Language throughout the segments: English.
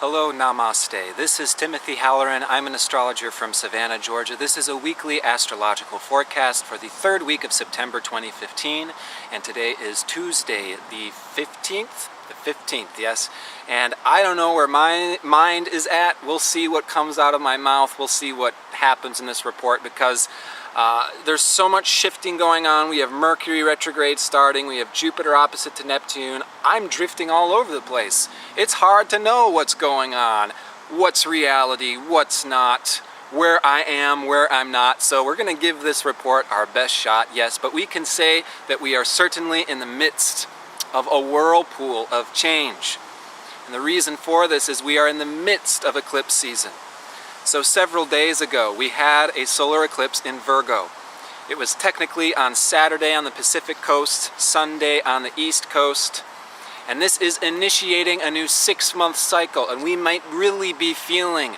Hello, namaste. This is Timothy Halloran. I'm an astrologer from Savannah, Georgia. This is a weekly astrological forecast for the third week of September 2015, and today is Tuesday, the 15th? The 15th, yes. And I don't know where my mind is at. We'll see what comes out of my mouth. We'll see what happens in this report because there's so much shifting going on. We have Mercury retrograde starting. We have Jupiter opposite to Neptune. I'm drifting all over the place. It's hard to know what's going on, what's reality, what's not, where I am, where I'm not. So we're going to give this report our best shot, yes, but we can say that we are certainly in the midst of a whirlpool of change. And the reason for this is we are in the midst of eclipse season. So several days ago, we had a solar eclipse in Virgo. It was technically on Saturday on the Pacific coast, Sunday on the East coast, and this is initiating a new 6-month cycle, and we might really be feeling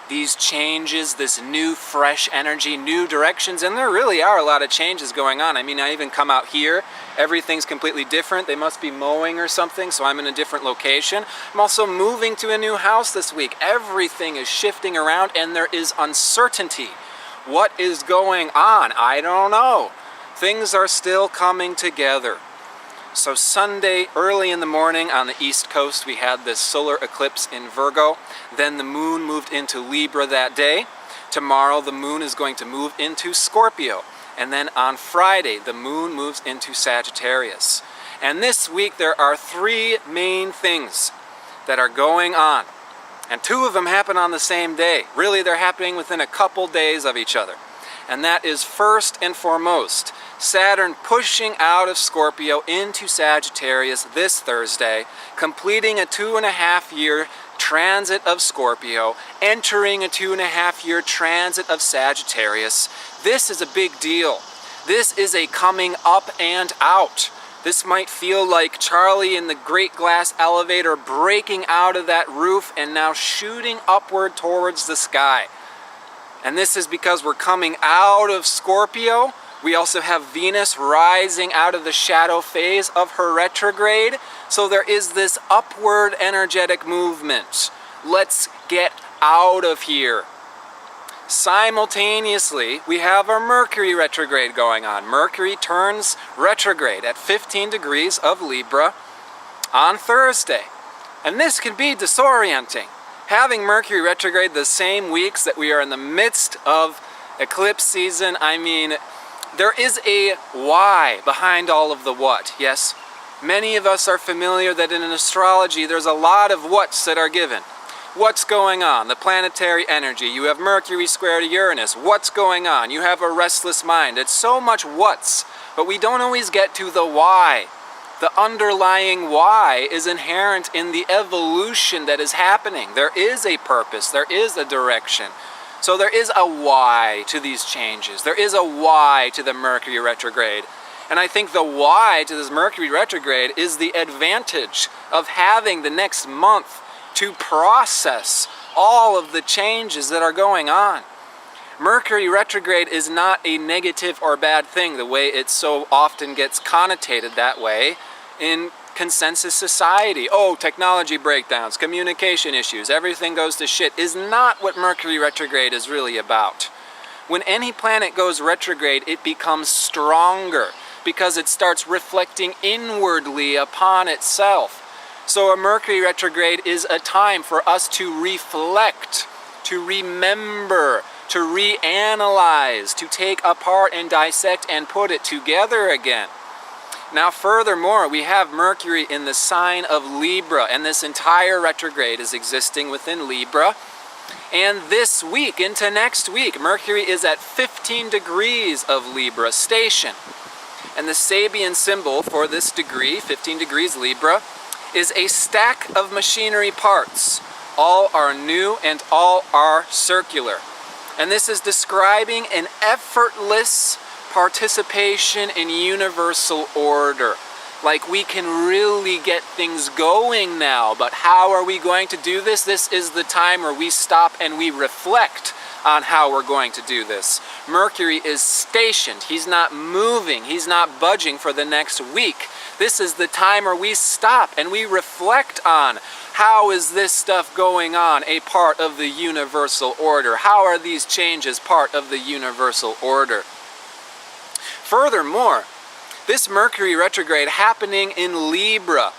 these changes, this new fresh energy, new directions, and there really are a lot of changes going on. I mean, I even come out here, everything's completely different. They must be mowing or something, so I'm in a different location. I'm also moving to a new house this week. Everything is shifting around and there is uncertainty. What is going on? I don't know. Things are still coming together. So Sunday, early in the morning on the East Coast, we had this solar eclipse in Virgo. Then the moon moved into Libra that day. Tomorrow the moon is going to move into Scorpio. And then on Friday, the moon moves into Sagittarius. And this week there are 3 main things that are going on. And 2 of them happen on the same day. Really, they're happening within a couple days of each other. And that is first and foremost, Saturn pushing out of Scorpio into Sagittarius this Thursday, completing a 2.5-year transit of Scorpio, entering a 2.5-year transit of Sagittarius. This is a big deal. This is a coming up and out. This might feel like Charlie in the Great Glass Elevator breaking out of that roof and now shooting upward towards the sky. And this is because we're coming out of Scorpio. We also have Venus rising out of the shadow phase of her retrograde. So there is this upward energetic movement. Let's get out of here. Simultaneously, we have a Mercury retrograde going on. Mercury turns retrograde at 15 degrees of Libra on Thursday. And this can be disorienting. Having Mercury retrograde the same weeks that we are in the midst of eclipse season, I mean, there is a why behind all of the what, yes? Many of us are familiar that in astrology there's a lot of whats that are given. What's going on? The planetary energy. You have Mercury square to Uranus. What's going on? You have a restless mind. It's so much what's, but we don't always get to the why. The underlying why is inherent in the evolution that is happening. There is a purpose. There is a direction. So there is a why to these changes. There is a why to the Mercury retrograde. And I think the why to this Mercury retrograde is the advantage of having the next month to process all of the changes that are going on. Mercury retrograde is not a negative or bad thing the way it so often gets connotated that way in consensus society. Oh, technology breakdowns, communication issues, everything goes to shit, is not what Mercury retrograde is really about. When any planet goes retrograde, it becomes stronger because it starts reflecting inwardly upon itself. So a Mercury retrograde is a time for us to reflect, to remember, to reanalyze, to take apart and dissect and put it together again. Now furthermore, we have Mercury in the sign of Libra, and this entire retrograde is existing within Libra. And this week into next week, Mercury is at 15 degrees of Libra station. And the Sabian symbol for this degree, 15 degrees Libra, is a stack of machinery parts. All are new and all are circular. And this is describing an effortless participation in universal order. Like we can really get things going now, but how are we going to do this? This is the time where we stop and we reflect on how we're going to do this. Mercury is stationed. He's not moving. He's not budging for the next week. This is the time where we stop and we reflect on how is this stuff going on a part of the universal order? How are these changes part of the universal order? Furthermore, this Mercury retrograde happening in Libra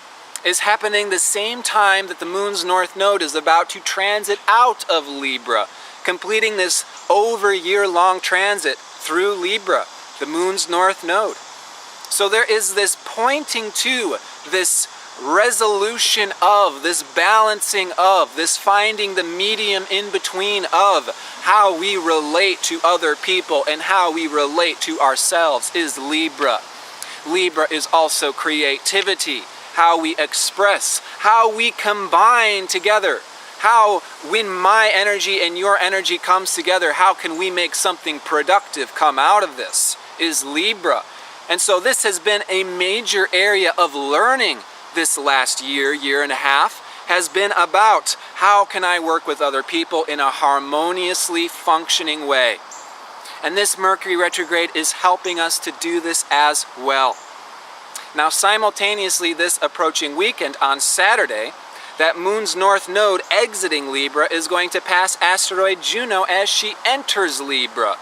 is happening the same time that the moon's north node is about to transit out of Libra, completing this over year-long transit through Libra, the moon's north node. So there is this pointing to this resolution of, this balancing of, this finding the medium in between of how we relate to other people and how we relate to ourselves is Libra. Libra is also creativity, how we express, how we combine together, how when my energy and your energy comes together, how can we make something productive come out of this is Libra. And so this has been a major area of learning this last year, year and a half, has been about how can I work with other people in a harmoniously functioning way. And this Mercury retrograde is helping us to do this as well. Now simultaneously this approaching weekend on Saturday, that moon's north node exiting Libra is going to pass asteroid Juno as she enters Libra.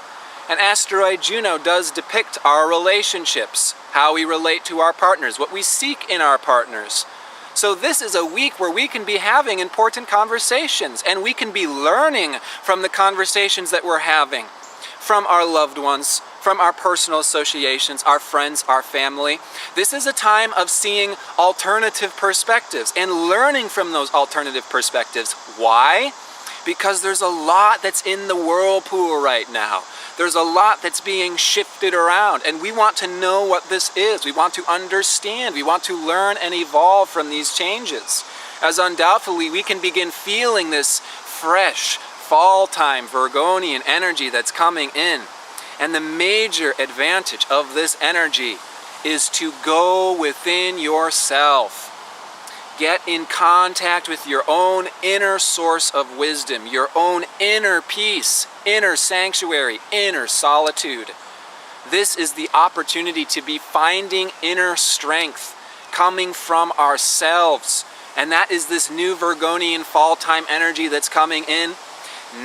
And asteroid Juno does depict our relationships, how we relate to our partners, what we seek in our partners. So this is a week where we can be having important conversations and we can be learning from the conversations that we're having, from our loved ones, from our personal associations, our friends, our family. This is a time of seeing alternative perspectives and learning from those alternative perspectives. Why? Because there's a lot that's in the whirlpool right now. There's a lot that's being shifted around, and we want to know what this is. We want to understand. We want to learn and evolve from these changes. As undoubtedly we can begin feeling this fresh, fall-time Virgonian energy that's coming in. And the major advantage of this energy is to go within yourself. Get in contact with your own inner source of wisdom, your own inner peace, inner sanctuary, inner solitude. This is the opportunity to be finding inner strength coming from ourselves. And that is this new Virgonian fall time energy that's coming in.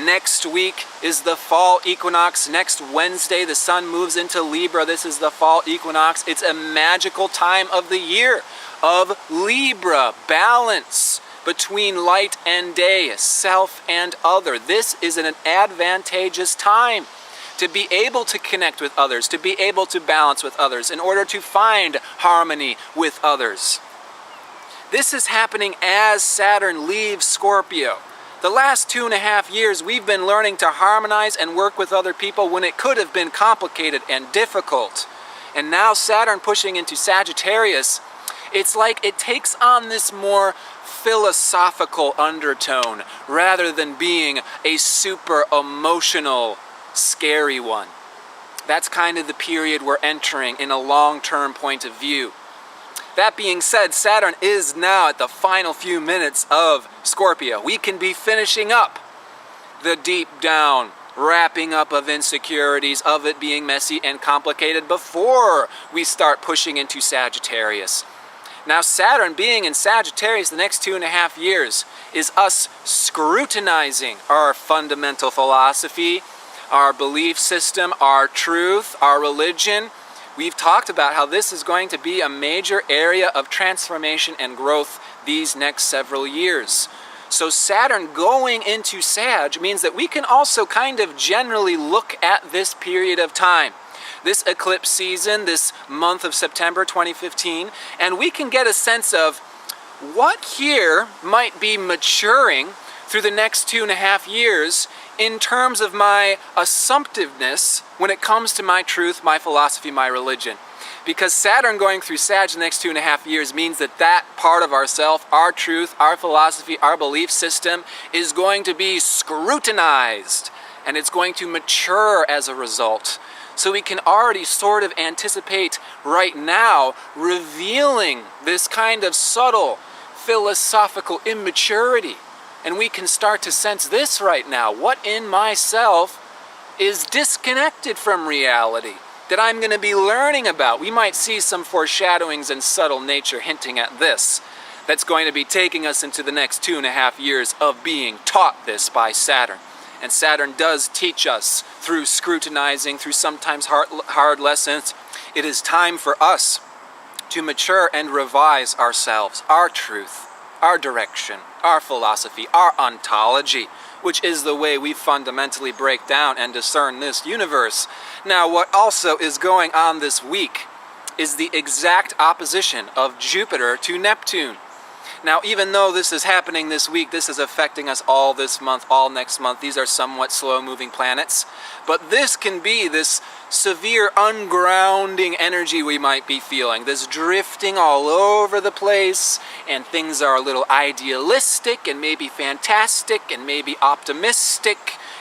Next week is the fall equinox. Next Wednesday, the sun moves into Libra. This is the fall equinox. It's a magical time of the year of Libra, balance between light and day, self and other. This is an advantageous time to be able to connect with others, to be able to balance with others in order to find harmony with others. This is happening as Saturn leaves Scorpio. The last 2.5 years we've been learning to harmonize and work with other people when it could have been complicated and difficult. And now Saturn pushing into Sagittarius, it's like it takes on this more philosophical undertone rather than being a super emotional, scary one. That's kind of the period we're entering in a long-term point of view. That being said, Saturn is now at the final few minutes of Scorpio. We can be finishing up the deep down wrapping up of insecurities, of it being messy and complicated before we start pushing into Sagittarius. Now Saturn being in Sagittarius the next 2.5 years is us scrutinizing our fundamental philosophy, our belief system, our truth, our religion. We've talked about how this is going to be a major area of transformation and growth these next several years. So Saturn going into Sag means that we can also kind of generally look at this period of time, this eclipse season, this month of September 2015, and we can get a sense of what here might be maturing through the next 2.5 years in terms of my assumptiveness when it comes to my truth, my philosophy, my religion. Because Saturn going through Sag the next 2.5 years means that that part of ourself, our truth, our philosophy, our belief system is going to be scrutinized and it's going to mature as a result. So we can already sort of anticipate right now revealing this kind of subtle philosophical immaturity And we can start to sense this right now. What in myself is disconnected from reality that I'm going to be learning about? We might see some foreshadowings in subtle nature hinting at this. That's going to be taking us into the next 2.5 years of being taught this by Saturn. And Saturn does teach us through scrutinizing, through sometimes hard lessons. It is time for us to mature and revise ourselves, our truth, our direction, our philosophy, our ontology, which is the way we fundamentally break down and discern this universe. Now, what also is going on this week is the exact opposition of Jupiter to Neptune. Now, even though this is happening this week, this is affecting us all this month, all next month. These are somewhat slow-moving planets. But this can be this severe ungrounding energy we might be feeling, this drifting all over the place, and things are a little idealistic and maybe fantastic and maybe optimistic,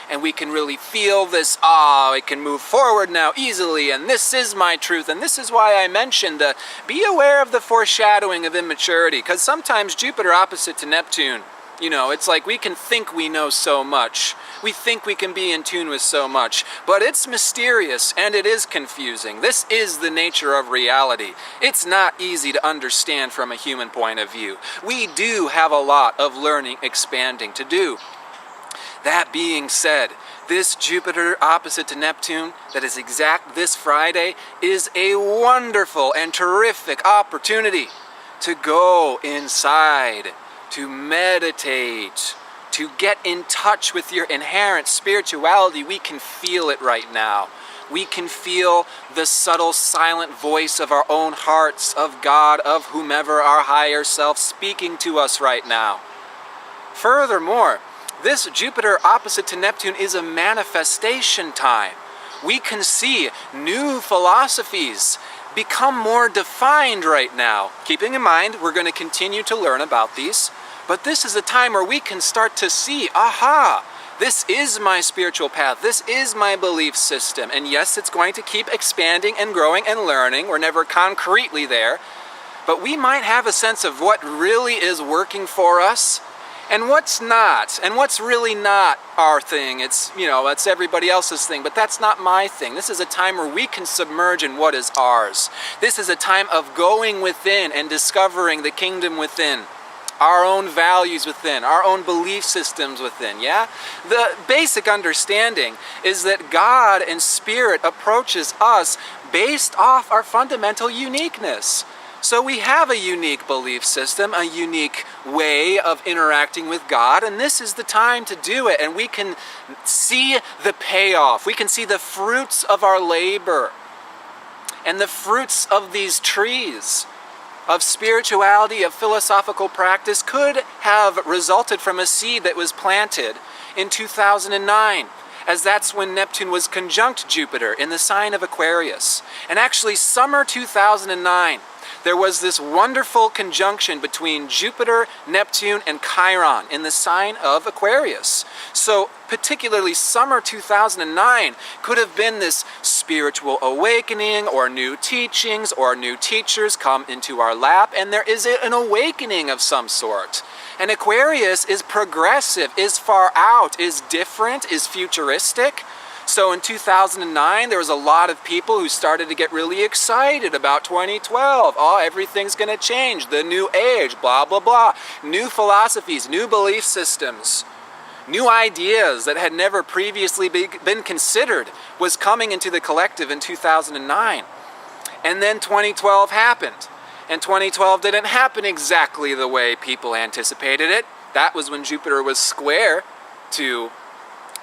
and we can really feel this, it can move forward now easily, and this is my truth. And this is why I mentioned be aware of the foreshadowing of immaturity, because sometimes Jupiter opposite to Neptune, it's like we can think we know so much. We think we can be in tune with so much, but it's mysterious and it is confusing. This is the nature of reality. It's not easy to understand from a human point of view. We do have a lot of learning, expanding to do. That being said, this Jupiter opposite to Neptune that is exact this Friday is a wonderful and terrific opportunity to go inside, to meditate, to get in touch with your inherent spirituality. We can feel it right now. We can feel the subtle, silent voice of our own hearts, of God, of whomever, our higher self, speaking to us right now. Furthermore, this Jupiter opposite to Neptune is a manifestation time. We can see new philosophies become more defined right now. Keeping in mind, we're going to continue to learn about these, but this is a time where we can start to see, this is my spiritual path, this is my belief system. And yes, it's going to keep expanding and growing and learning. We're never concretely there, but we might have a sense of what really is working for us and what's not, and what's really not our thing. It's, that's everybody else's thing, but that's not my thing. This is a time where we can submerge in what is ours. This is a time of going within and discovering the kingdom within, our own values within, our own belief systems within, yeah? The basic understanding is that God and Spirit approaches us based off our fundamental uniqueness. So we have a unique belief system, a unique way of interacting with God, and this is the time to do it. And we can see the payoff. We can see the fruits of our labor and the fruits of these trees of spirituality, of philosophical practice could have resulted from a seed that was planted in 2009. As that's when Neptune was conjunct Jupiter in the sign of Aquarius. And actually, summer 2009, there was this wonderful conjunction between Jupiter, Neptune, and Chiron in the sign of Aquarius. So particularly summer 2009 could have been this spiritual awakening, or new teachings, or new teachers come into our lap, and there is an awakening of some sort. And Aquarius is progressive, is far out, is different, is futuristic. So in 2009, there was a lot of people who started to get really excited about 2012. Everything's going to change, the new age, blah, blah, blah. New philosophies, new belief systems, new ideas that had never previously been considered was coming into the collective in 2009. And then 2012 happened. And 2012 didn't happen exactly the way people anticipated it. That was when Jupiter was square to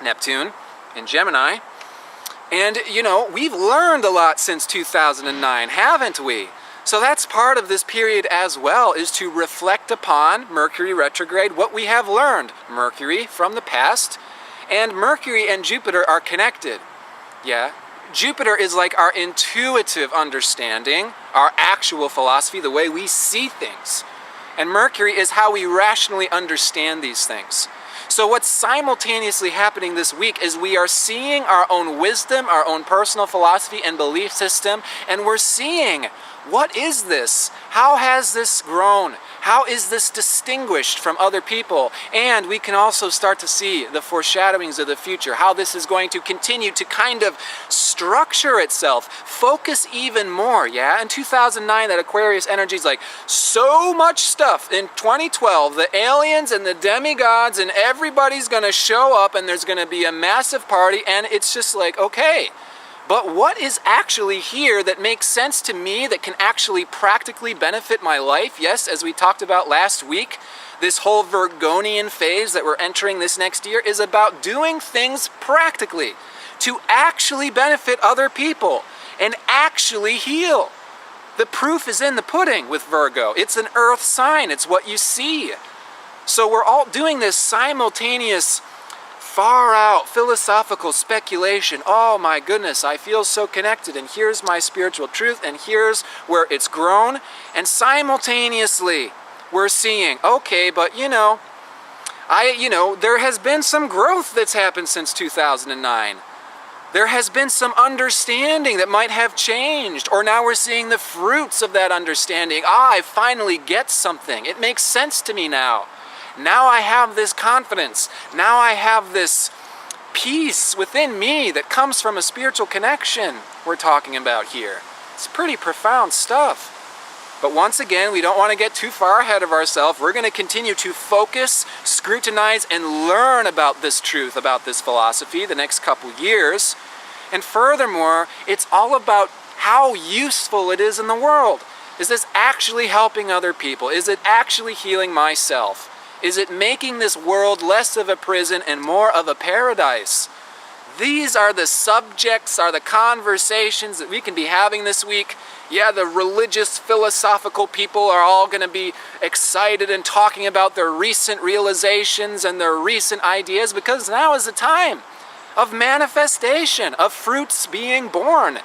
Neptune in Gemini. And, we've learned a lot since 2009, haven't we? So that's part of this period as well, is to reflect upon Mercury retrograde, what we have learned. Mercury from the past, and Mercury and Jupiter are connected. Yeah. Jupiter is like our intuitive understanding, our actual philosophy, the way we see things. And Mercury is how we rationally understand these things. So what's simultaneously happening this week is we are seeing our own wisdom, our own personal philosophy and belief system, and we're seeing, what is this? How has this grown? How is this distinguished from other people? And we can also start to see the foreshadowings of the future, how this is going to continue to kind of structure itself, focus even more, yeah? In 2009, that Aquarius energy is like, so much stuff. In 2012, the aliens and the demigods and everybody's gonna show up and there's gonna be a massive party, and it's just like, okay. But what is actually here that makes sense to me, that can actually practically benefit my life? Yes, as we talked about last week, this whole Virgonian phase that we're entering this next year is about doing things practically to actually benefit other people and actually heal. The proof is in the pudding with Virgo. It's an earth sign. It's what you see. So we're all doing this simultaneous far out philosophical speculation. Oh my goodness, I feel so connected, and here's my spiritual truth, and here's where it's grown. And simultaneously we're seeing, okay, but there has been some growth that's happened since 2009. There has been some understanding that might have changed, or now we're seeing the fruits of that understanding. I finally get something. It makes sense to me now. Now I have this confidence. Now I have this peace within me that comes from a spiritual connection we're talking about here. It's pretty profound stuff. But once again, we don't want to get too far ahead of ourselves. We're going to continue to focus, scrutinize, and learn about this truth, about this philosophy the next couple years. And furthermore, it's all about how useful it is in the world. Is this actually helping other people? Is it actually healing myself? Is it making this world less of a prison and more of a paradise? These are the subjects, are the conversations that we can be having this week. Yeah, the religious, philosophical people are all going to be excited and talking about their recent realizations and their recent ideas, because now is the time of manifestation, of fruits being born.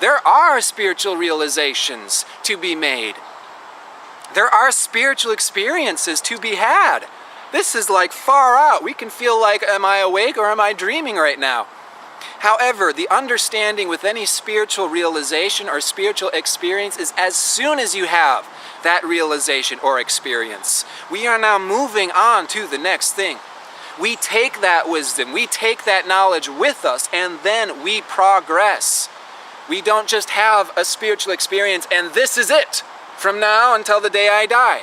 There are spiritual realizations to be made. There are spiritual experiences to be had. This is like far out. We can feel like, am I awake or am I dreaming right now? However, the understanding with any spiritual realization or spiritual experience is as soon as you have that realization or experience, we are now moving on to the next thing. We take that wisdom, we take that knowledge with us, and then we progress. We don't just have a spiritual experience and this is it from now until the day I die.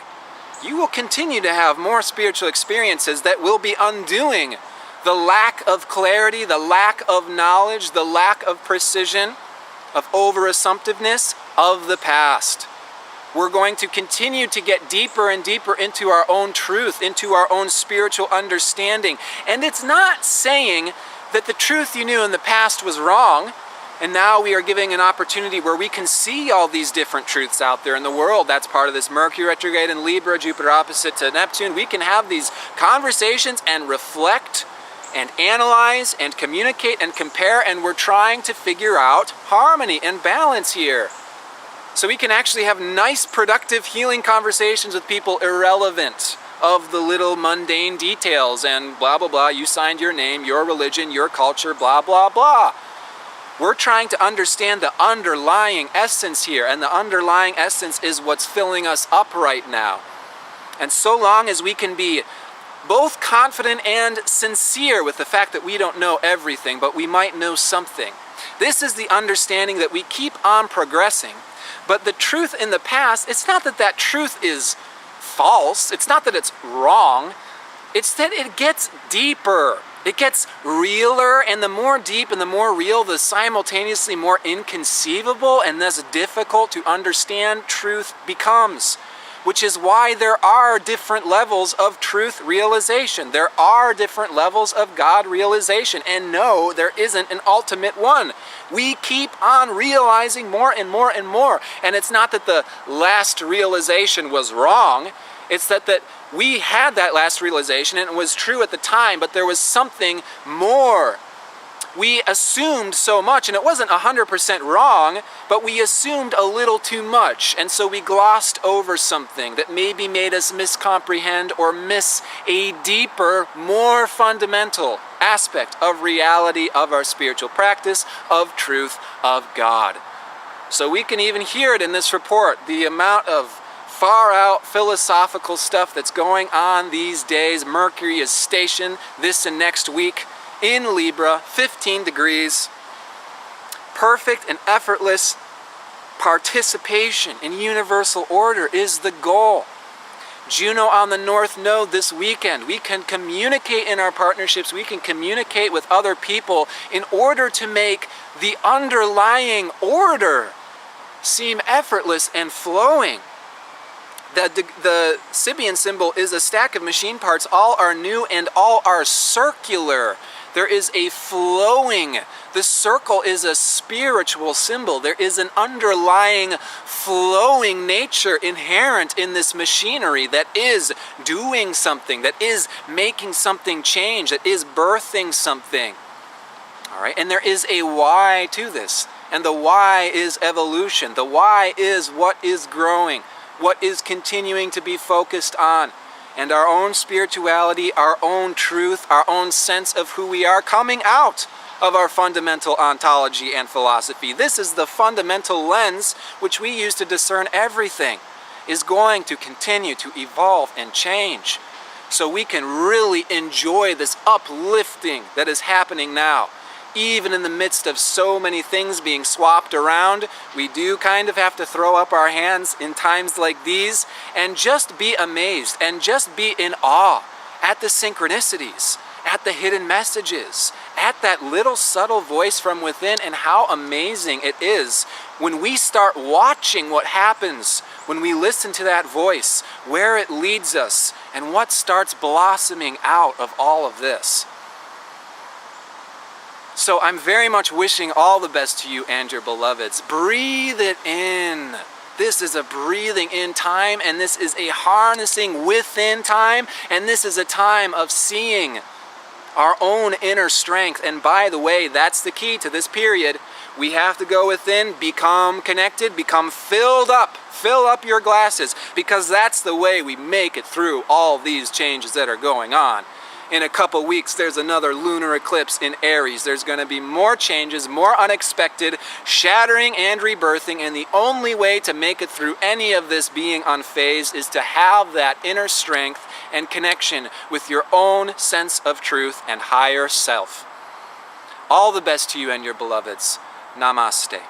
You will continue to have more spiritual experiences that will be undoing the lack of clarity, the lack of knowledge, the lack of precision, of over-assumptiveness of the past. We're going to continue to get deeper and deeper into our own truth, into our own spiritual understanding. And it's not saying that the truth you knew in the past was wrong, and now we are giving an opportunity where we can see all these different truths out there in the world. That's part of this Mercury Retrograde in Libra, Jupiter opposite to Neptune. We can have these conversations and reflect and analyze and communicate and compare, and we're trying to figure out harmony and balance here. So we can actually have nice, productive, healing conversations with people irrelevant of the little mundane details and blah, blah, blah. You signed your name, your religion, your culture, blah, blah, blah. We're trying to understand the underlying essence here, and the underlying essence is what's filling us up right now. And so long as we can be both confident and sincere with the fact that we don't know everything, but we might know something. This is the understanding that we keep on progressing. But the truth in the past, it's not that that truth is false. It's not that it's wrong. It's that it gets deeper. It gets realer, and the more deep and the more real, the simultaneously more inconceivable and thus difficult to understand truth becomes. Which is why there are different levels of truth realization. There are different levels of God realization. And no, there isn't an ultimate one. We keep on realizing more and more and more. And it's not that the last realization was wrong. It's that we had that last realization and it was true at the time, but there was something more. We assumed so much, and it wasn't 100% wrong, but we assumed a little too much, and so we glossed over something that maybe made us miscomprehend or miss a deeper, more fundamental aspect of reality, of our spiritual practice, of truth, of God. So we can even hear it in this report, the amount of far out philosophical stuff that's going on these days. Mercury is stationed this and next week in Libra, 15 degrees. Perfect and effortless participation in universal order is the goal. Juno on the North Node this weekend. We can communicate in our partnerships. We can communicate with other people in order to make the underlying order seem effortless and flowing. The Sabian symbol is a stack of machine parts. All are new and all are circular. There is a flowing. The circle is a spiritual symbol. There is an underlying flowing nature inherent in this machinery that is doing something, that is making something change, that is birthing something. All right, and there is a why to this. And the why is evolution. The why is what is growing, what is continuing to be focused on. And our own spirituality, our own truth, our own sense of who we are coming out of our fundamental ontology and philosophy. This is the fundamental lens which we use to discern everything, is going to continue to evolve and change. So we can really enjoy this uplifting that is happening now. Even in the midst of so many things being swapped around, we do kind of have to throw up our hands in times like these and just be amazed and just be in awe at the synchronicities, at the hidden messages, at that little subtle voice from within, and how amazing it is when we start watching what happens, when we listen to that voice, where it leads us, and what starts blossoming out of all of this. So I'm very much wishing all the best to you and your beloveds. Breathe it in. This is a breathing in time, and this is a harnessing within time, and this is a time of seeing our own inner strength. And by the way, that's the key to this period. We have to go within, become connected, become filled up. Fill up your glasses, because that's the way we make it through all these changes that are going on. In a couple weeks, there's another lunar eclipse in Aries. There's going to be more changes, more unexpected, shattering and rebirthing, and the only way to make it through any of this being unfazed is to have that inner strength and connection with your own sense of truth and higher self. All the best to you and your beloveds. Namaste.